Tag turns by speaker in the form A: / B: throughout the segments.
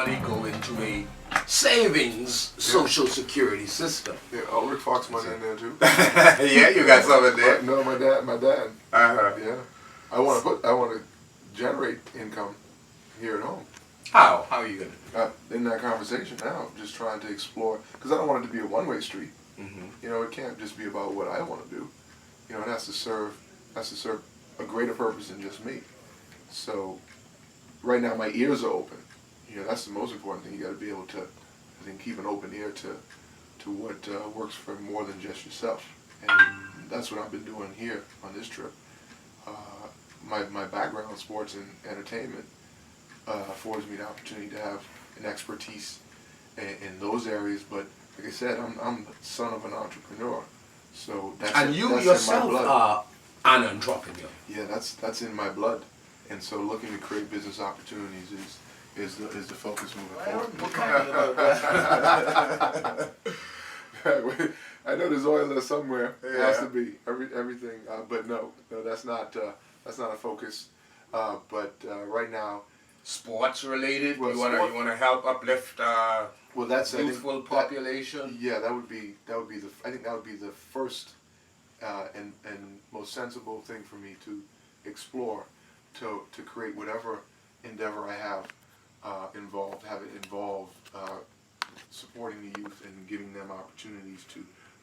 A: money go into a savings social security system.
B: Yeah, Rick Fox money in there too.
A: Yeah, you got some in there.
B: No, my dad.
A: Uh-huh.
B: Yeah, I want to generate income here at home.
A: How are you gonna
B: In that conversation now, I'm just trying to explore, because I don't want it to be a one-way street.
A: Mm-hmm.
B: You know, it can't just be about what I want to do. You know, it has to serve a greater purpose than just me. So, right now my ears are open. You know, that's the most important thing. You got to be able to, I think, keep an open ear to what works for more than just yourself. And that's what I've been doing here on this trip. My background, sports and entertainment, affords me the opportunity to have an expertise in those areas. But like I said, I'm the son of an entrepreneur, so that's
A: and you yourself
B: in my blood.
A: are an entrepreneur.
B: Yeah, that's in my blood, and so looking to create business opportunities is the focus moving forward.
A: What kind of
B: I know there's oil there somewhere. It
A: Yeah.
B: has to be everything, but no, that's not a focus. But right now,
A: sports related?
B: Well,
A: you wanna help uplift
B: well, that's
A: youthful population?
B: That would be the first and most sensible thing for me to explore, to create whatever endeavor I have involved, have it involve supporting the youth and giving them opportunities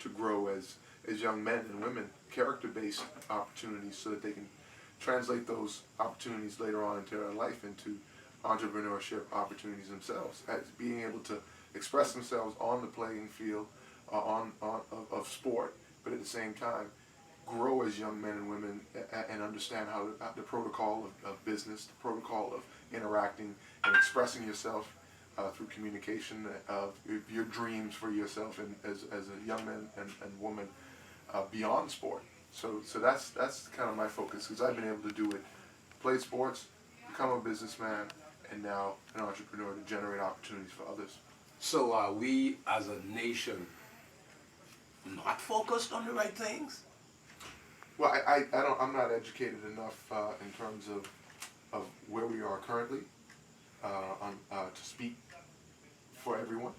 B: to grow as young men and women, character-based opportunities, so that they can translate those opportunities later on into their life into entrepreneurship opportunities themselves, as being able to express themselves on the playing field of sport, but at the same time grow as young men and women and understand how the protocol of business, the protocol of interacting and expressing yourself through communication of your dreams for yourself and as a young man and woman beyond sport. So that's kind of my focus, because I've been able to do it, played sports, become a businessman, and now an entrepreneur to generate opportunities for others.
A: So are we as a nation not focused on the right things?
B: Well, I'm not educated enough in terms of where we are currently to speak for everyone.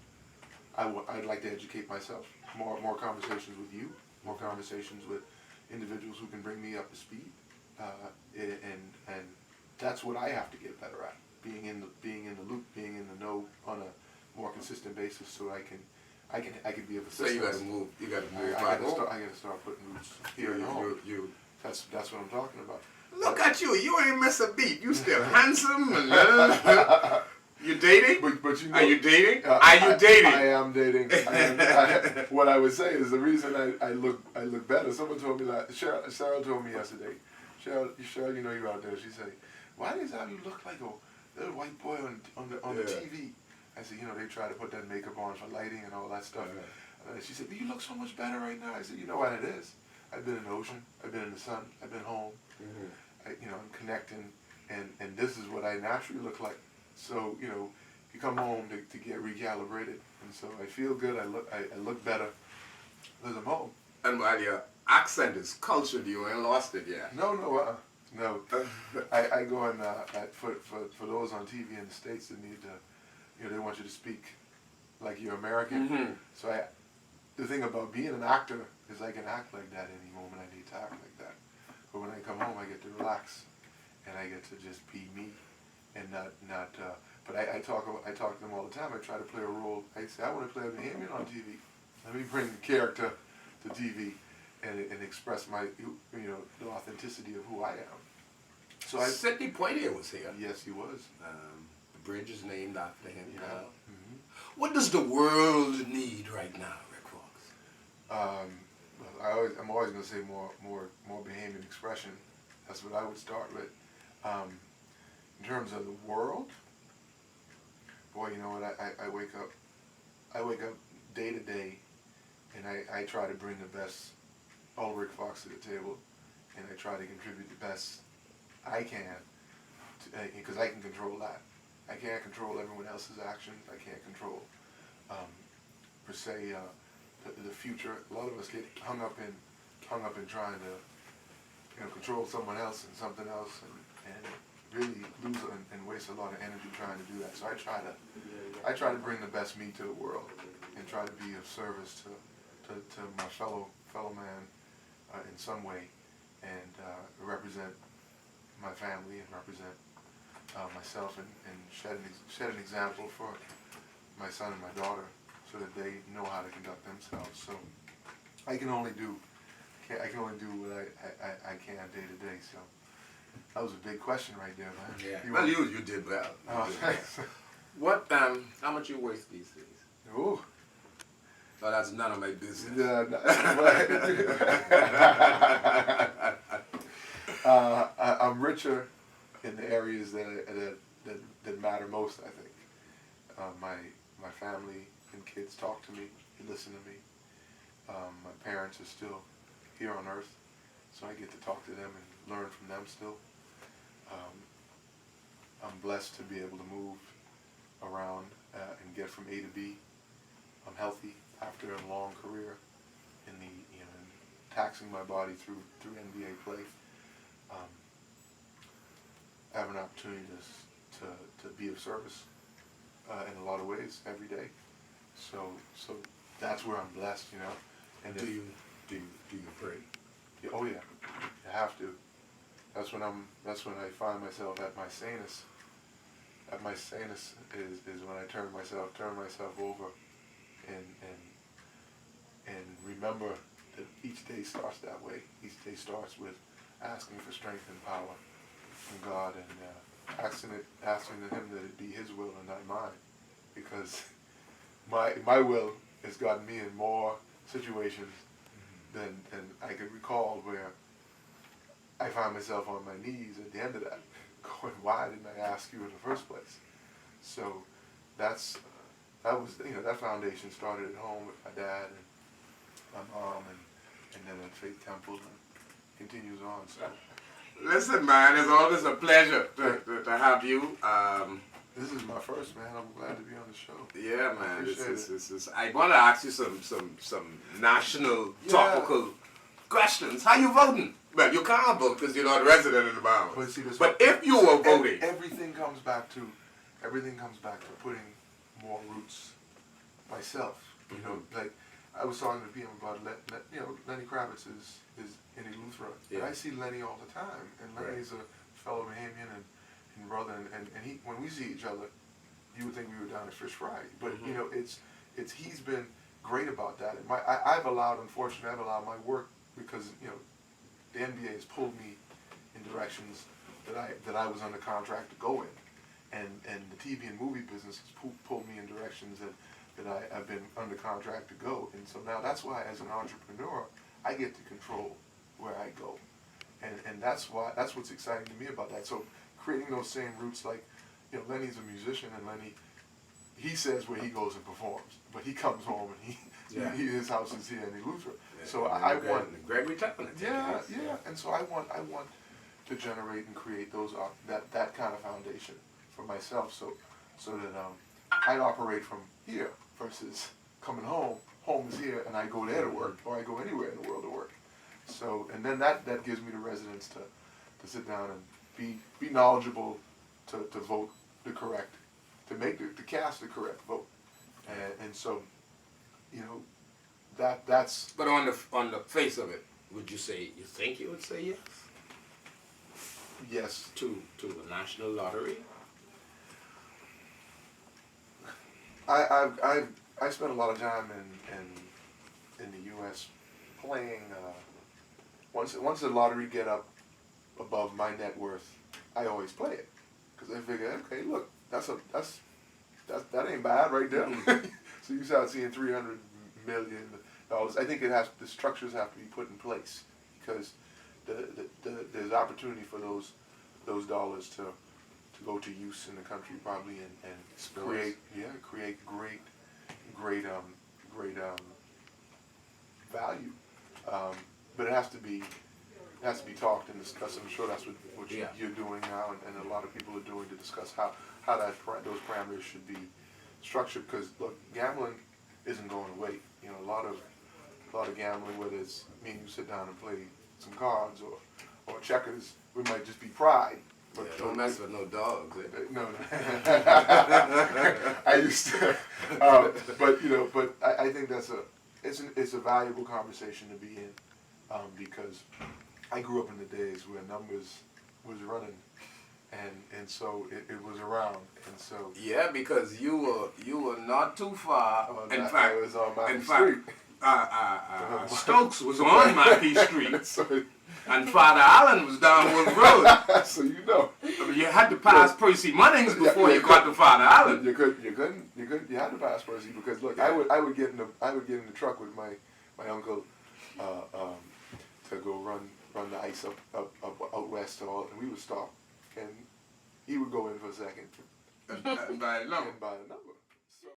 B: I'd like to educate myself. More conversations with you, more conversations with individuals who can bring me up to speed, and that's what I have to get better at. Being in the loop, being in the know on a more consistent basis, so I can be of assistance.
A: So you gotta move.
B: I gotta start putting roots here at home. That's what I'm talking about.
A: Look at you! You ain't miss a beat. You still handsome. And, you dating?
B: But you know,
A: are you dating? Are you dating?
B: I am dating. What I would say is the reason I look better. Someone told me that. Cheryl told me yesterday. Cheryl, you know you're out there. She said, "Why does how you look like a little white boy on the TV?" I said, "You know, they try to put that makeup on for lighting and all that stuff." She said, "But you look so much better right now." I said, "You know what it is? I've been in the ocean. I've been in the sun. I've been home. Mm-hmm. I'm connecting, and this is what I naturally look like. So, you come home to get recalibrated, and so I feel good. I look better because I'm home."
A: And while your accent is cultured, you ain't lost it yet.
B: No. I go on for those on TV in the States that need to, they want you to speak like you're American.
A: Mm-hmm.
B: So the thing about being an actor is I can act like that any moment I need to act like that. But when I come home, I get to relax, and I get to just be me, and not. But I talk to them all the time. I try to play a role. I say I want to play a Bahamian on TV. Let me bring the character to TV and express my the authenticity of who I am. So
A: Sidney Poitier was here.
B: Yes, he was.
A: The bridge is named after him.
B: Yeah. Mm-hmm.
A: What does the world need right now, Rick Fox?
B: I'm always going to say more Bahamian expression. That's what I would start with. In terms of the world, boy, you know what? I wake up day to day, and I try to bring the best Rick Fox to the table, and I try to contribute the best I can, because I can control that. I can't control everyone else's actions. I can't control, per se, the future. A lot of us get hung up in trying to, control someone else and something else, and really lose and waste a lot of energy trying to do that. So I try to bring the best me to the world and try to be of service to my fellow man in some way, and represent my family and represent myself, and shed an example for my son and my daughter so that they know how to conduct themselves. So I can only do what I can day to day. So that was a big question right there, man.
A: Yeah. Well, you did well.
B: Oh, thanks.
A: What how much you waste these days?
B: Ooh.
A: So that's none of my business.
B: Yeah, I'm richer in the areas that matter most, I think. My family and kids talk to me, they listen to me. My parents are still here on earth, so I get to talk to them and learn from them still. I'm blessed to be able to move around and get from A to B. I'm healthy after a long career in taxing my body through NBA play. I have an opportunity to be of service in a lot of ways every day. So that's where I'm blessed, And
A: do you pray?
B: Yeah, oh yeah, you have to. That's when I find myself at my sanest. At my sanest is when I turn myself over and remember that each day starts that way. Each day starts with asking for strength and power from God, and asking to Him that it be His will and not mine, because my will has gotten me in more situations than I could recall where I find myself on my knees at the end of that, going, why didn't I ask you in the first place? So that foundation started at home with my dad and my mom, and then at Faith Temple, and continues on. So
A: listen, man, it's always a pleasure to have you.
B: This is my first, man. I'm glad to be on the show.
A: Yeah, man. This is. I want to ask you some national topical questions. How you voting? Well, you can't vote because you're not resident in the Bahamas. But if you were voting,
B: everything comes back to putting more roots myself. Like I was talking to people about Lenny Kravitz is in Eleuthera. Yeah. And I see Lenny all the time, and Lenny's a fellow Bahamian and brother, and he, when we see each other, you would think we were down at Fish Fry. But it's he's been great about that. And I've allowed my work, because the NBA has pulled me in directions that I was under contract to go in, and the TV and movie business has pulled me in directions that I've been under contract to go. And so now that's why, as an entrepreneur, I get to control where I go, and that's what's exciting to me about that. So creating those same roots, like Lenny's a musician, and Lenny, he says where he goes and performs, but he comes home and his house is here in Eleuthera.
A: Yeah,
B: so I want
A: Gregory Chapman.
B: Yeah, and so I want to generate and create that kind of foundation for myself, so that I operate from here versus coming home. Home is here, and I go there to work, or I go anywhere in the world to work. So, and then that gives me the residence to sit down and be knowledgeable, to vote the correct, to cast the correct vote, and so that's.
A: But on the face of it, would you think you would say yes?
B: Yes.
A: To the national lottery.
B: I spent a lot of time in the U.S. playing. Once the lottery get up above my net worth, I always play it, because I figure, okay, look, that ain't bad right there. So you start seeing $300 million. I think the structures have to be put in place, because there's opportunity for those dollars to go to use in the country probably, and create great value. But it has to be talked and discussed. I'm sure that's what you're doing now, and a lot of people are doing, to discuss how those parameters should be structured. Because look, gambling isn't going away. A lot of gambling, whether it's me and you sit down and play some cards or checkers, we might just be pride.
A: Yeah, don't mess with no dogs. Eh?
B: No. I used to, but you know, but I think it's a valuable conversation to be in, because I grew up in the days where numbers was running, and so it was around, and so.
A: Yeah, because you were not too far. In fact,
B: it was on Marquis Street.
A: Stokes was on Marquis Street.
B: So,
A: and Father Allen was down Wood Road.
B: so you know.
A: I mean, you had to pass Percy Munnings before you got to Father Allen.
B: You had to pass Percy because look, I would get in the truck with my uncle to go run the ice up out west and we would stop and he would go in for a second
A: and buy a number.
B: And buy a number.